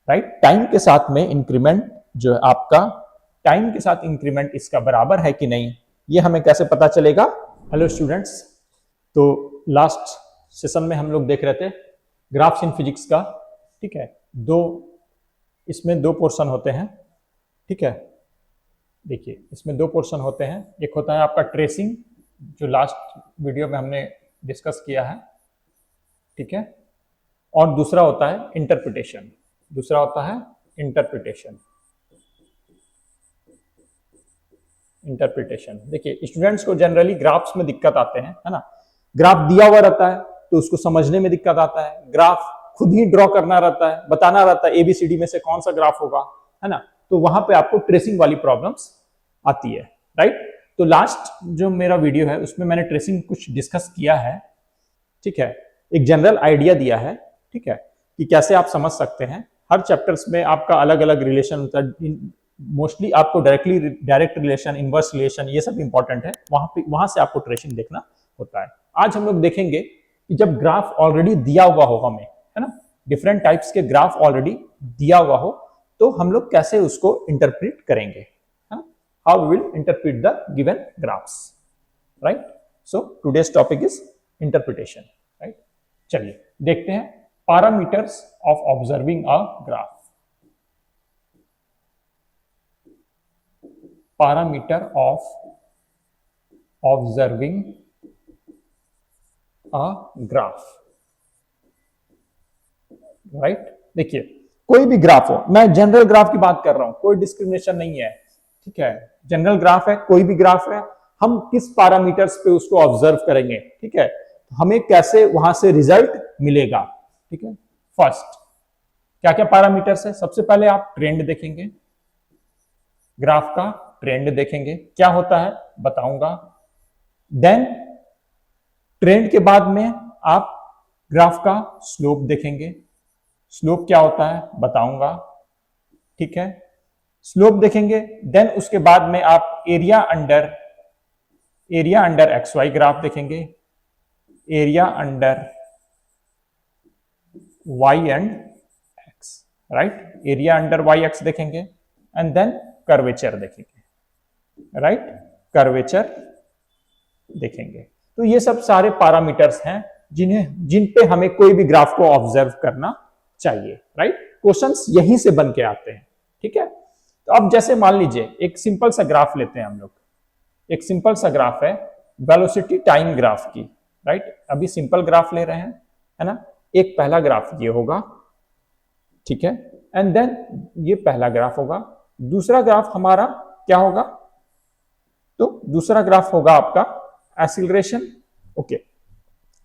Right. Time के साथ में इंक्रीमेंट जो है आपका, टाइम के साथ इंक्रीमेंट इसका बराबर है कि नहीं, ये हमें कैसे पता चलेगा। हेलो स्टूडेंट्स, तो लास्ट सेशन में हम लोग देख रहे थे ग्राफ्स इन फिजिक्स का, ठीक है। इसमें दो पोर्शन होते हैं, ठीक है। देखिए इसमें दो पोर्शन होते हैं, एक होता है आपका ट्रेसिंग जो लास्ट वीडियो में हमने डिस्कस किया है, ठीक है, और दूसरा होता है इंटरप्रिटेशन। दूसरा होता है इंटरप्रिटेशन। इंटरप्रिटेशन देखिए स्टूडेंट्स को जनरली ग्राफ्स में दिक्कत आते हैं, है ना। ग्राफ दिया हुआ रहता है तो उसको समझने में दिक्कत आता है, ग्राफ खुद ही ड्रॉ करना रहता है, बताना रहता है एबीसीडी में से कौन सा ग्राफ होगा, है ना। तो वहां पे आपको ट्रेसिंग वाली प्रॉब्लम्स आती है, राइट। तो लास्ट जो मेरा वीडियो है उसमें मैंने ट्रेसिंग कुछ डिस्कस किया है, ठीक है, एक जनरल आइडिया दिया है, ठीक है, कि कैसे आप समझ सकते हैं। हर चैप्टर्स में आपका अलग अलग रिलेशन होता है, मोस्टली आपको डायरेक्ट रिलेशन, इनवर्स रिलेशन, ये सब इंपॉर्टेंट है, वहां से आपको ट्रेसिंग देखना होता है। आज हम लोग देखेंगे कि जब ग्राफ ऑलरेडी दिया हुआ हो हमें, है ना, डिफरेंट टाइप्स के ग्राफ ऑलरेडी दिया हुआ हो, तो हम लोग कैसे उसको इंटरप्रेट करेंगे, है ना, how we will interpret the given graphs, right. So today's topic is interpretation, right. चलिए देखते हैं parameters of observing a graph. Parameter of observing a graph, right. देखिए कोई भी ग्राफ हो, मैं जनरल ग्राफ की बात कर रहा हूं, कोई डिस्क्रिमिनेशन नहीं है, ठीक है। जनरल ग्राफ है, कोई भी ग्राफ है, हम किस पैरामीटर्स पे उसको ऑब्जर्व करेंगे, ठीक है, हमें कैसे वहां से रिजल्ट मिलेगा, ठीक है। फर्स्ट क्या क्या पैरामीटर्स है, सबसे पहले आप ट्रेंड देखेंगे, ग्राफ का ट्रेंड देखेंगे, क्या होता है बताऊंगा। देन ट्रेंड के बाद में आप ग्राफ का स्लोप देखेंगे, स्लोप क्या होता है बताऊंगा, ठीक है, स्लोप देखेंगे। देन उसके बाद में आप area under X Y graph देखेंगे, area under Y and X, right, area under Y X देखेंगे, एंड देन कर्वेचर देखेंगे, राइट, कर्वेचर देखेंगे। तो ये सब सारे पैरामीटर्स हैं जिन पे हमें कोई भी ग्राफ को ऑब्जर्व करना चाहिए, राइट। क्वेश्चंस यहीं से बन के आते हैं, ठीक है। तो अब जैसे मान लीजिए एक सिंपल सा ग्राफ लेते हैं हम लोग, एक सिंपल सा ग्राफ है वेलोसिटी टाइम ग्राफ की, राइट। अभी सिंपल ग्राफ ले रहे हैं, है ना। एक पहला ग्राफ ये होगा, ठीक है, एंड देन ये पहला ग्राफ होगा। दूसरा ग्राफ हमारा क्या होगा, तो दूसरा ग्राफ होगा आपका एक्सीलरेशन, ओके।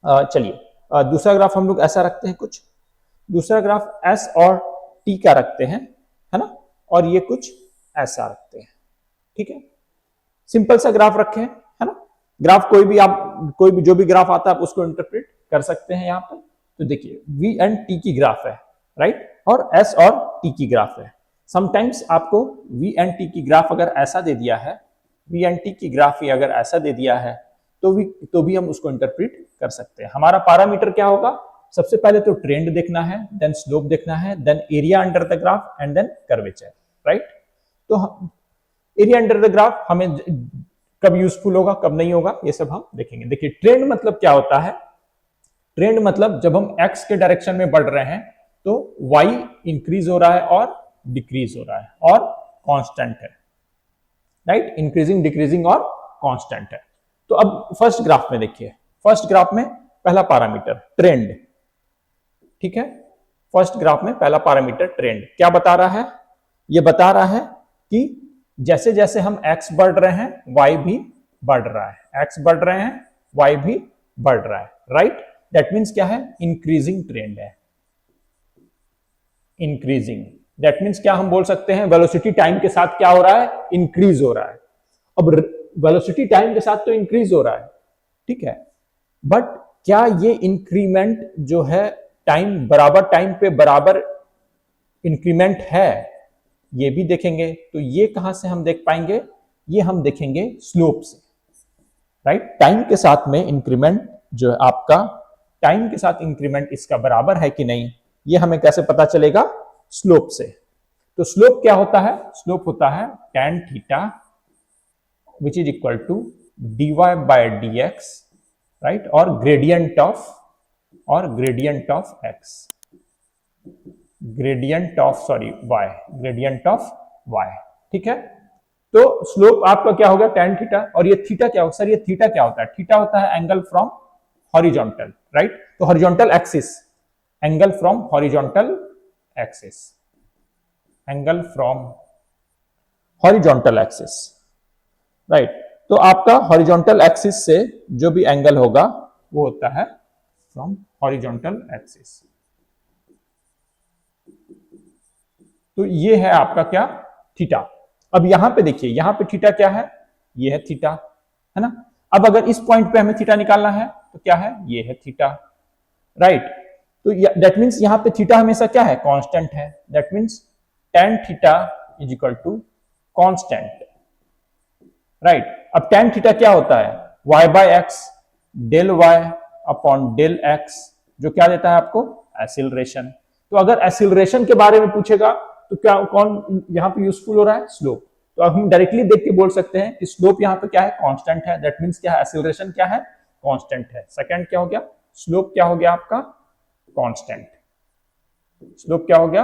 चलिए दूसरा ग्राफ हम लोग ऐसा रखते हैं, कुछ दूसरा ग्राफ एस और टी का रखते हैं, है ना, और ये कुछ ऐसा रखते हैं, ठीक है। सिंपल सा ग्राफ रखें, है ना। ग्राफ कोई भी जो भी ग्राफ आता है आप उसको इंटरप्रेट कर सकते हैं यहाँ पे। तो देखिए वी एंड टी की ग्राफ है, राइट, और एस और टी की ग्राफ है। समटाइम्स आपको वी एंड टी की ग्राफ अगर ऐसा दे दिया है, वी एंड टी की ग्राफ ही अगर ऐसा दे दिया है तो भी हम उसको इंटरप्रेट कर सकते हैं। हमारा पैरामीटर क्या होगा, सबसे पहले तो ट्रेंड देखना है, देन स्लोप देखना है, then area under the graph and then curvature, right. तो एरिया अंडर द ग्राफ हमें कब यूजफुल होगा कब नहीं होगा ये सब हम देखेंगे। देखिए ट्रेंड मतलब क्या होता है, ट्रेंड मतलब जब हम एक्स के डायरेक्शन में बढ़ रहे हैं तो वाई इंक्रीज हो रहा है और डिक्रीज हो रहा है और कांस्टेंट है, राइट, इंक्रीजिंग डिक्रीजिंग और कांस्टेंट है। तो अब फर्स्ट ग्राफ में देखिए, फर्स्ट ग्राफ में पहला पैरामीटर ट्रेंड, ठीक है। फर्स्ट ग्राफ में पहला पैरामीटर ट्रेंड क्या बता रहा है, ये बता रहा है कि जैसे जैसे हम एक्स बढ़ रहे हैं वाई भी बढ़ रहा है, एक्स बढ़ रहे हैं वाई भी बढ़ रहा है, राइट। दैट मीन्स क्या है, इंक्रीजिंग ट्रेंड है, इंक्रीजिंग। दैट मीन्स क्या हम बोल सकते हैं, वेलोसिटी टाइम के साथ क्या हो रहा है, इंक्रीज हो रहा है। अब वेलोसिटी टाइम के साथ तो इंक्रीज हो रहा है, ठीक है, बट क्या ये इंक्रीमेंट जो है टाइम पे बराबर इंक्रीमेंट है, ये भी देखेंगे। तो ये कहां से हम देख पाएंगे, ये हम देखेंगे स्लोप से, राइट। टाइम के साथ में इंक्रीमेंट जो है आपका, टाइम के साथ इंक्रीमेंट इसका बराबर है कि नहीं, ये हमें कैसे पता चलेगा, स्लोप से। तो स्लोप क्या होता है? स्लोप होता है tan theta which is equal to dy by dx, right, और gradient of x, gradient of y, ठीक है। तो स्लोप आपका क्या होगा? tan थीटा, और ये थीटा क्या होगा? सर ये थीटा क्या होता है? थीटा होता है एंगल फ्रॉम हॉरिजॉन्टल, राइट। तो horizontal axis, angle from horizontal axis, angle from horizontal axis, right. तो आपका हॉरिजॉन्टल एक्सिस से जो भी एंगल होगा वो होता है फ्रॉम हॉरिजॉन्टल एक्सिस। तो ये है आपका क्या? थीटा। अब यहां पे देखिए, यहां पे थीटा क्या है? ये है थीटा, है ना। अब अगर इस पॉइंट पे हमें थीटा निकालना है तो क्या है? ये है थीटा, राइट। तो दैट मीन्स यहां पे थीटा हमेशा क्या है? कांस्टेंट है। That means tan theta is equal to constant, right. अब tan थीटा क्या होता है? y by x del y upon del x, जो क्या देता है आपको? एक्सीलरेशन। तो अगर एक्सीलरेशन के बारे में पूछेगा तो क्या कौन यहां पे यूजफुल हो रहा है? स्लोप। तो अब हम डायरेक्टली देख के बोल सकते हैं कि स्लोप यहां पे क्या है? कांस्टेंट है। दैट मींस क्या है? एक्सीलरेशन क्या है? कांस्टेंट है। सेकंड क्या हो गया? स्लोप क्या हो गया आपका? कांस्टेंट। स्लोप क्या हो गया?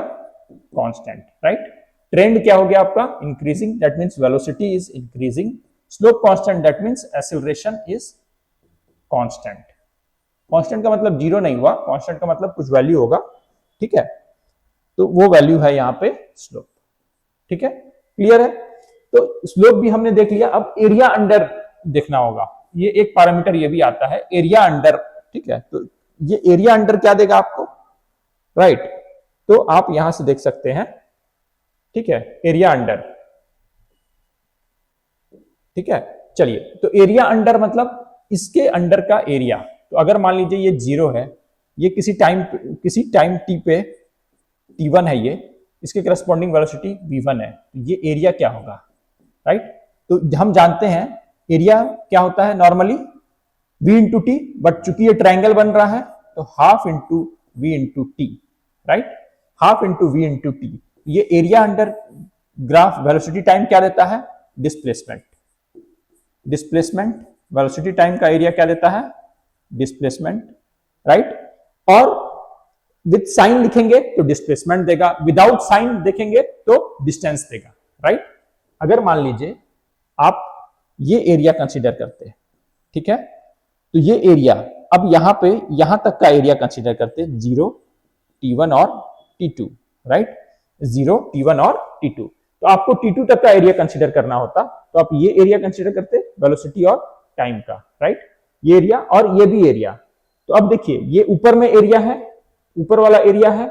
Constant, right. ट्रेंड क्या हो गया आपका? Increasing, that means velocity is increasing. Slope constant, that means acceleration is constant. Constant का मतलब जीरो नहीं हुआ, कांस्टेंट का मतलब कुछ वैल्यू होगा, ठीक है। तो वो वैल्यू है यहाँ पे स्लोप, ठीक है। क्लियर है? तो स्लोप भी हमने देख लिया। अब एरिया अंडर देखना होगा। ये एक पैरामीटर ये भी आता है, एरिया अंडर, ठीक है। तो ये एरिया अंडर क्या देगा आपको? राइट। तो आप यहां से देख सकते हैं, ठीक है, एरिया अंडर, ठीक है। चलिए, तो एरिया अंडर मतलब इसके अंडर का एरिया। तो अगर मान लीजिए ये 0 है, ये किसी टाइम टी पे t1 है, ये इसके करस्पॉन्डिंग वेलोसिटी v1 है, तो ये एरिया क्या होगा? राइट। तो हम जानते हैं एरिया क्या होता है normally? v into T, but चूंकि ये ट्रायंगल बन रहा है तो half into v into T, right, half into v into T. ये area under graph velocity time क्या देता है? डिस्प्लेसमेंट। डिस्प्लेसमेंट, वेलोसिटी टाइम का एरिया क्या देता है? Displacement, right. और विद साइन लिखेंगे तो डिस्प्लेसमेंट देगा, विदाउट साइन देखेंगे तो डिस्टेंस देगा, राइट। अगर मान लीजिए आप ये एरिया कंसीडर करते हैं, ठीक है, तो ये एरिया, अब यहां पे यहां तक का एरिया कंसीडर करते हैं, 0, t1 और t2, राइट, 0, t1 और t2। तो आपको t2 तक का एरिया कंसीडर करना होता, तो आप ये एरिया कंसीडर करते वेलोसिटी और टाइम का, राइट, ये एरिया और ये भी एरिया। तो अब देखिए ये ऊपर में एरिया है, ऊपर वाला एरिया है,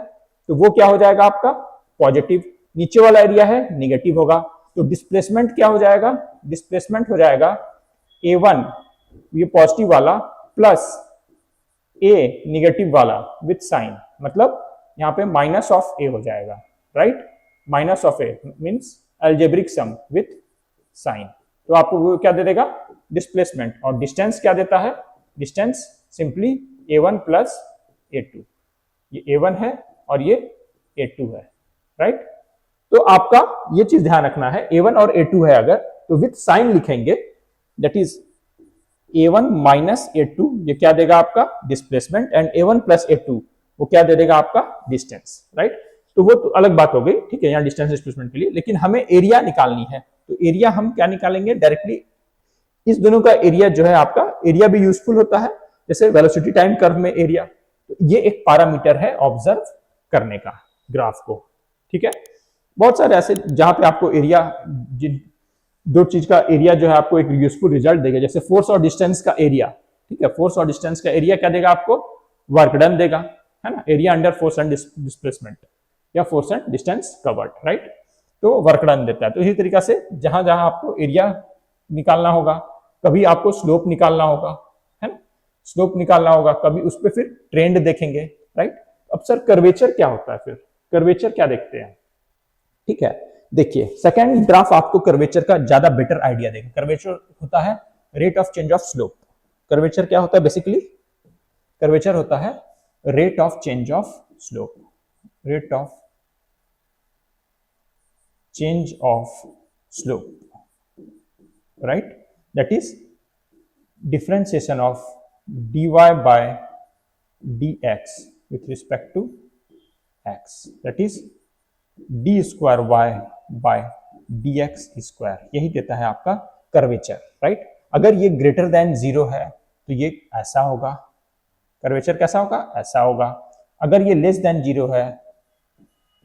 तो वो क्या हो जाएगा आपका? पॉजिटिव। नीचे वाला एरिया है, निगेटिव होगा। तो डिस्प्लेसमेंट क्या हो जाएगा? डिस्प्लेसमेंट हो जाएगा a1, ये पॉजिटिव वाला, प्लस a निगेटिव वाला विथ साइन, मतलब यहां पे माइनस ऑफ a हो जाएगा, राइट। Minus of a means algebraic sum with sign. तो आपको वो क्या दे देगा? डिस्प्लेसमेंट। और डिस्टेंस क्या देता है? Distance simply a1 plus a2। ये a1 है और ये a2 है, राइट। तो आपका ये चीज ध्यान रखना है, a1 और a2 है अगर, तो विथ साइन लिखेंगे, that is a1 minus a2, ये क्या देगा आपका? Displacement. And a1 plus a2 वो क्या दे देगा आपका? Distance, right. तो वो तो अलग बात हो गई, ठीक है, यहाँ डिस्टेंस डिस्प्लेसमेंट के लिए। लेकिन हमें एरिया निकालनी है, तो एरिया हम क्या निकालेंगे? डायरेक्टली इस दोनों का एरिया जो है आपका, एरिया भी यूजफुल होता है, जैसे वेलोसिटी टाइम कर्व में एरिया। तो ये एक पैरामीटर है ऑब्जर्व करने का ग्राफ को, ठीक है। बहुत सारे ऐसे जहां पे आपको एरिया, जिन दो चीज का एरिया जो है आपको एक यूजफुल रिजल्ट देगा, जैसे फोर्स और डिस्टेंस का एरिया, ठीक है, फोर्स और डिस्टेंस का एरिया क्या देगा आपको? वर्क डन देगा, है ना, area under force and displacement या force and distance covered, right. तो वर्क डन देता है। तो इसी तरीका से जहां जहां आपको एरिया निकालना होगा, कभी आपको स्लोप निकालना होगा, है ना, स्लोप निकालना होगा, कभी उस पर फिर ट्रेंड देखेंगे, राइट। अब सर कर्वेचर क्या होता है? फिर कर्वेचर क्या देखते हैं, ठीक है। देखिए सेकंड ग्राफ आपको कर्वेचर का ज्यादा बेटर आइडिया देगा। कर्वेचर होता है rate of change of slope. Curvature क्या होता है? बेसिकली कर्वेचर होता है rate of change of slope, rate of change of slope, right? That is differentiation of dy by dx with respect to x, that is d square y by dx square, यही देता है आपका curvature, right? अगर ये greater than 0 है तो ये ऐसा होगा, कर्वेचर कैसा होगा? ऐसा होगा। अगर ये लेस देन 0 है,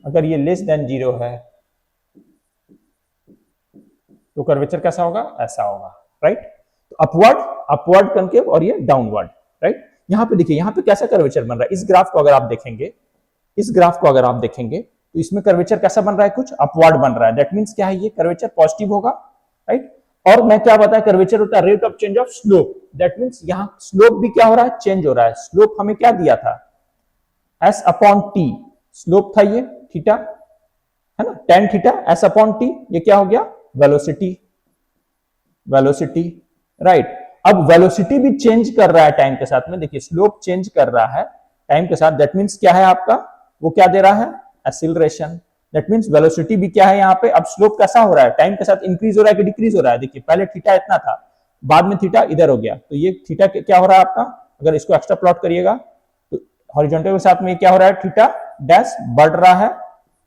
अगर ये लेस देन 0 है तो कर्वेचर कैसा होगा? ऐसा होगा, राइट? तो अपवर्ड, अपवर्ड कनकेव और ये डाउनवर्ड, राइट? यहां पे देखिए, यहां पे कैसा कर्वेचर बन रहा है, इस ग्राफ को अगर आप देखेंगे, इस ग्राफ को अगर आप देखेंगे तो इसमें कर्वेचर कैसा बन रहा है? कुछ अपवर्ड बन रहा है। दैट मींस क्या है? ये कर्वेचर पॉजिटिव होगा, राइट? और मैं क्या बताया, कर्वेचर होता है rate of change of slope. That means यहां स्लोप भी क्या हो रहा है? चेंज हो रहा है। स्लोप हमें क्या दिया था? s अपॉन टी स्लोप था ये, थीटा है ना, tan theta s upon T, ये क्या हो गया? Velocity, velocity, right? अब वेलोसिटी भी चेंज कर रहा है टाइम के साथ में। देखिए स्लोप चेंज कर रहा है टाइम के साथ, दैट मींस क्या है आपका? वो क्या दे रहा है? एक्सीलरेशन। दैट मींस वेलोसिटी भी क्या है यहाँ पे? अब स्लोप कैसा हो रहा है? टाइम के साथ इंक्रीज हो रहा है कि डिक्रीज हो रहा है? देखिए पहले थीटा इतना था, बाद में थीटा इधर हो गया, तो ये थीटा क्या हो रहा है आपका? अगर इसको एक्स्ट्रा प्लॉट करिएगा तो हॉरिजॉन्टल के साथ में क्या हो रहा है? थीटा डैश बढ़ रहा है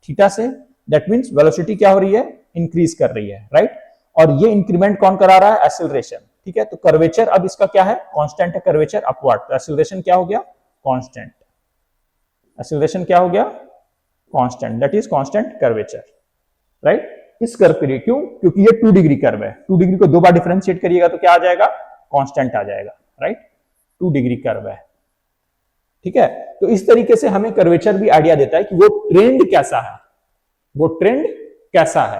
थीटा से, दैट मींस वेलोसिटी क्या हो रही है? इंक्रीज कर रही है, राइट? और ये इंक्रीमेंट कौन करा रहा है? एक्सीलरेशन, ठीक है? तो कर्वेचर अब इसका क्या है? कांस्टेंट है कर्वेचर अपवर्ड, तो एक्सीलरेशन क्या हो गया? कांस्टेंट। एक्सीलरेशन क्या हो गया? Constant, that is constant curvature, right? इस कर्व के लिए क्यों? क्योंकि ये 2 डिग्री कर्व है, 2 डिग्री को 2 बार डिफरेंशिएट करिएगा तो क्या आ जाएगा? कांस्टेंट आ जाएगा, राइट? 2 डिग्री कर्व है, ठीक है? तो इस तरीके से हमें कर्वेचर भी आइडिया देता है कि वो ट्रेंड कैसा है, वो ट्रेंड कैसा है,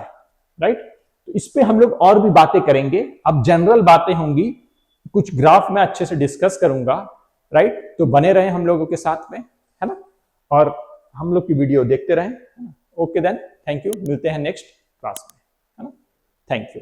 राइट? तो इस पे हम लोग और भी बातें करेंगे। अब जनरल बातें होंगी, कुछ ग्राफ में अच्छे से डिस्कस करूंगा, राइट? तो बने रहे हम लोगों के साथ में, है ना? और हम लोग की वीडियो देखते रहें। ओके देन, थैंक यू, मिलते हैं नेक्स्ट क्लास में, है ना? Thank you.